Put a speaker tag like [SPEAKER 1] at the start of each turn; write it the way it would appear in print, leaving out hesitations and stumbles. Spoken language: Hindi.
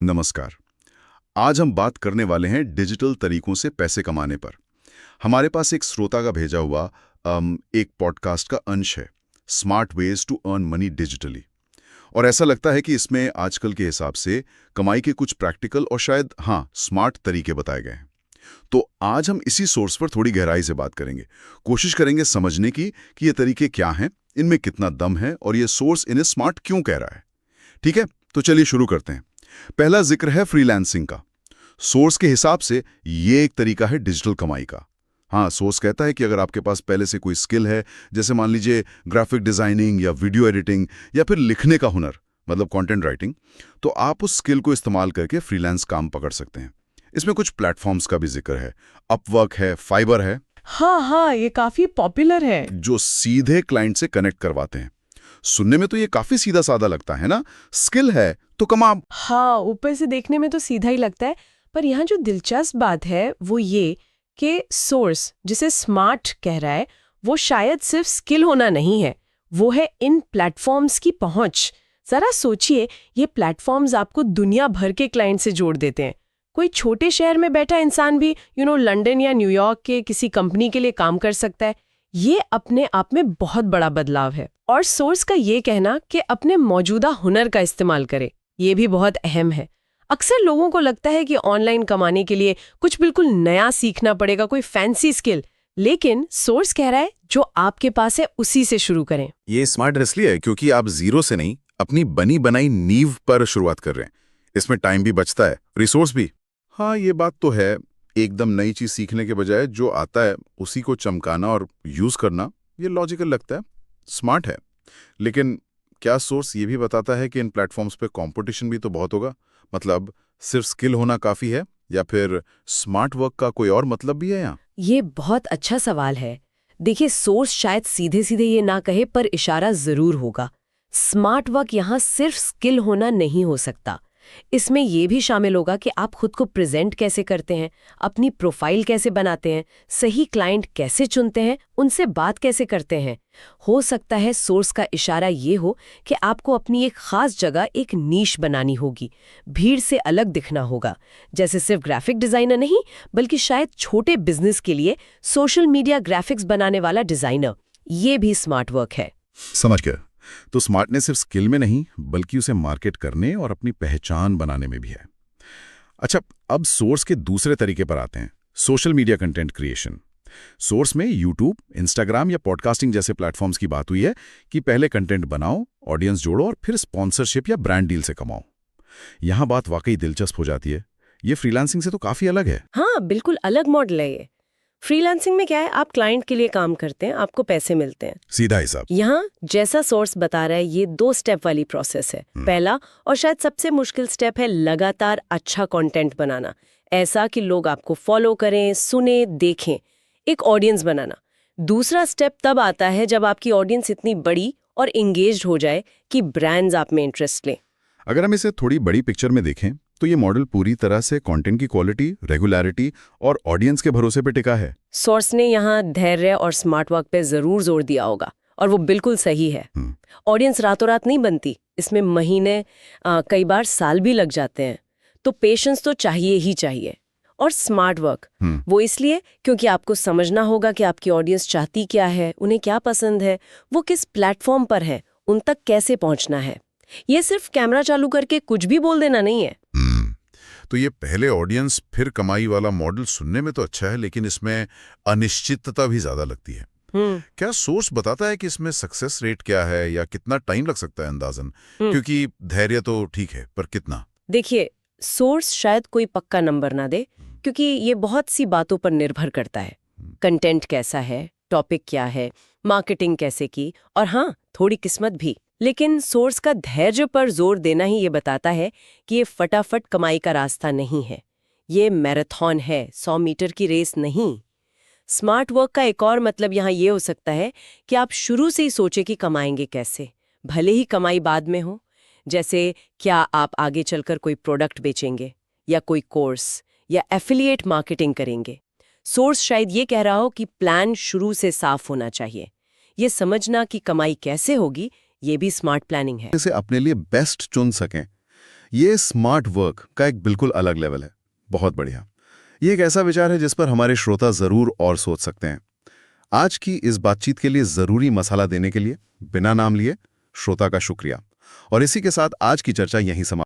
[SPEAKER 1] नमस्कार। आज हम बात करने वाले हैं डिजिटल तरीकों से पैसे कमाने पर। हमारे पास एक श्रोता का भेजा हुआ एक पॉडकास्ट का अंश है, smart ways to earn money digitally. और ऐसा लगता है कि इसमें आजकल के हिसाब से कमाई के कुछ प्रैक्टिकल और शायद स्मार्ट तरीके बताए गए हैं। तो आज हम इसी सोर्स पर थोड़ी गहराई से बात करेंगे, कोशिश करेंगे समझने की कि ये तरीके क्या हैं, इनमें कितना दम है और ये सोर्स इन्हें स्मार्ट क्यों कह रहा है। ठीक है, तो चलिए शुरू करते हैं। पहला जिक्र है फ्रीलांसिंग का। सोर्स के हिसाब से ये एक तरीका है डिजिटल कमाई का। सोर्स कहता है कि अगर आपके पास पहले से कोई स्किल है, जैसे मान लीजिए ग्राफिक डिजाइनिंग या वीडियो एडिटिंग या फिर लिखने का हुनर, मतलब कंटेंट राइटिंग, तो आप उस स्किल को इस्तेमाल करके फ्रीलांस काम पकड़ सकते हैं। इसमें कुछ प्लेटफॉर्म्स का भी जिक्र है, अपवर्क है, फाइबर है।
[SPEAKER 2] हाँ, ये काफी पॉपुलर है।
[SPEAKER 1] जो सीधे क्लाइंट से कनेक्ट करवाते हैं। सुनने में तो ये काफी सीधा साधा लगता है ना, स्किल है तो कमा।
[SPEAKER 2] हाँ, ऊपर से देखने में तो सीधा ही लगता है, पर यहाँ जो दिलचस्प बात है वो ये कि सोर्स जिसे स्मार्ट कह रहा है वो शायद सिर्फ स्किल होना नहीं है, वो है इन प्लेटफॉर्म्स की पहुंच। जरा सोचिए, ये प्लेटफॉर्म्स आपको दुनिया भर के क्लाइंट से जोड़ देते हैं। कोई छोटे शहर में बैठा इंसान भी लंदन या न्यूयॉर्क के किसी कंपनी के लिए काम कर सकता है। ये अपने आप में बहुत बड़ा बदलाव है। और सोर्स का ये कहना कि अपने मौजूदा हुनर का इस्तेमाल करें, ये भी बहुत अहम है। अक्सर लोगों को लगता है कि ऑनलाइन कमाने के लिए कुछ बिल्कुल नया सीखना पड़ेगा, कोई फैंसी स्किल, लेकिन सोर्स कह रहा है जो आपके पास है उसी से शुरू करें।
[SPEAKER 3] ये स्मार्ट इसलिए है क्योंकि आप जीरो से नहीं, अपनी बनी बनाई नींव पर शुरुआत कर रहे हैं। इसमें टाइम भी बचता है, रिसोर्स भी। ये बात तो है, एकदम नई चीज सीखने के बजाय जो आता है उसी को चमकाना और यूज करना, ये लॉजिकल लगता है, स्मार्ट है। लेकिन क्या सोर्स ये भी बताता है कि इन प्लेटफॉर्म्स पे कंपटीशन भी तो बहुत होगा? मतलब सिर्फ स्किल होना काफी है या फिर स्मार्ट वर्क का कोई और मतलब भी है यहाँ?
[SPEAKER 4] ये बहुत अच्छा सवाल है। देखिए, सोर्स शायद सीधे सीधे ये ना कहे, पर इशारा जरूर होगा। स्मार्ट वर्क यहाँ सिर्फ स्किल होना नहीं हो सकता। इसमें यह भी शामिल होगा कि आप खुद को प्रेजेंट कैसे करते हैं, अपनी प्रोफाइल कैसे बनाते हैं, सही क्लाइंट कैसे चुनते हैं, उनसे बात कैसे करते हैं। हो सकता है सोर्स का इशारा ये हो कि आपको अपनी एक खास जगह, एक नीश बनानी होगी, भीड़ से अलग दिखना होगा। जैसे सिर्फ ग्राफिक डिजाइनर नहीं, बल्कि शायद छोटे बिजनेस के लिए सोशल मीडिया ग्राफिक्स बनाने वाला डिजाइनर। ये भी स्मार्ट वर्क है।
[SPEAKER 1] समझ गया। तो स्मार्टनेस सिर्फ स्किल में नहीं, बल्कि उसे मार्केट करने और अपनी पहचान बनाने में भी है। अच्छा, अब सोर्स के दूसरे तरीके पर आते हैं, social media content creation. Source में यूट्यूब, इंस्टाग्राम या पॉडकास्टिंग जैसे प्लेटफॉर्म्स की बात हुई है कि पहले कंटेंट बनाओ, ऑडियंस जोड़ो और फिर स्पॉन्सरशिप या ब्रांड डील से कमाओ। यहां बात वाकई दिलचस्प हो जाती है। ये फ्रीलांसिंग से तो काफी अलग है।
[SPEAKER 4] हाँ, बिल्कुल अलग मॉडल है ये। फ्रीलांसिंग में क्या है, आप क्लाइंट के लिए काम करते हैं, आपको पैसे मिलते हैं,
[SPEAKER 1] सीधा हिसाब।
[SPEAKER 4] यहाँ जैसा सोर्स बता रहा है, ये 2 स्टेप वाली प्रोसेस है। पहला और शायद सबसे मुश्किल स्टेप है लगातार अच्छा कंटेंट बनाना, ऐसा कि लोग आपको फॉलो करें, सुने, देखें, एक ऑडियंस बनाना। दूसरा स्टेप तब आता है जब आपकी ऑडियंस इतनी बड़ी और एंगेज्ड हो जाए कि ब्रांड्स आप में इंटरेस्ट लें।
[SPEAKER 1] अगर हम इसे थोड़ी बड़ी पिक्चर में देखें तो ये मॉडल पूरी तरह से कंटेंट की क्वालिटी, रेगुलरिटी और ऑडियंस के भरोसे पे टिका है।
[SPEAKER 4] सोर्स ने यहाँ धैर्य और स्मार्ट वर्क पे जरूर जोर दिया होगा, और वो बिल्कुल सही है। ऑडियंस रातों रात नहीं बनती, इसमें महीने, कई बार साल भी लग जाते हैं। तो पेशेंस तो चाहिए ही चाहिए। और स्मार्ट वर्क वो इसलिए क्योंकि आपको समझना होगा कि आपकी ऑडियंस चाहती क्या है, उन्हें क्या पसंद है, वो किस प्लेटफॉर्म पर है, उन तक कैसे पहुंचना है। ये सिर्फ कैमरा चालू करके कुछ भी बोल देना नहीं है।
[SPEAKER 3] तो ये पहले ऑडियंस फिर कमाई वाला मॉडल सुनने में तो अच्छा है, लेकिन इसमें अनिश्चितता भी ज्यादा लगती है। क्या सोर्स बताता है कि इसमें सक्सेस रेट क्या है या कितना टाइम लग सकता है अंदाजन? क्योंकि धैर्य तो ठीक है, पर कितना?
[SPEAKER 4] देखिए, सोर्स शायद कोई पक्का नंबर ना दे, क्योंकि ये बहुत सी बातों पर निर्भर करता है। कंटेंट कैसा है, टॉपिक क्या है, मार्केटिंग कैसे की, और थोड़ी किस्मत भी। लेकिन सोर्स का धैर्य पर जोर देना ही ये बताता है कि ये फटाफट कमाई का रास्ता नहीं है, ये मैराथन है, 100 मीटर की रेस नहीं। स्मार्ट वर्क का एक और मतलब यहाँ ये हो सकता है कि आप शुरू से ही सोचे कि कमाएंगे कैसे, भले ही कमाई बाद में हो। जैसे क्या आप आगे चलकर कोई प्रोडक्ट बेचेंगे या कोई कोर्स या एफिलिएट मार्केटिंग करेंगे। सोर्स शायद ये कह रहा हो कि प्लान शुरू से साफ होना चाहिए। ये समझना कि कमाई कैसे होगी, ये भी स्मार्ट प्लानिंग है।
[SPEAKER 1] इसे अपने लिए बेस्ट चुन सकें।
[SPEAKER 3] ये स्मार्ट वर्क का एक बिल्कुल अलग लेवल है। बहुत बढ़िया। ये एक ऐसा विचार है जिस पर हमारे श्रोता जरूर और सोच सकते हैं। आज की इस बातचीत के लिए जरूरी मसाला देने के लिए बिना नाम लिए श्रोता का शुक्रिया। और इसी के साथ आज की चर्चा यहीं समाप्त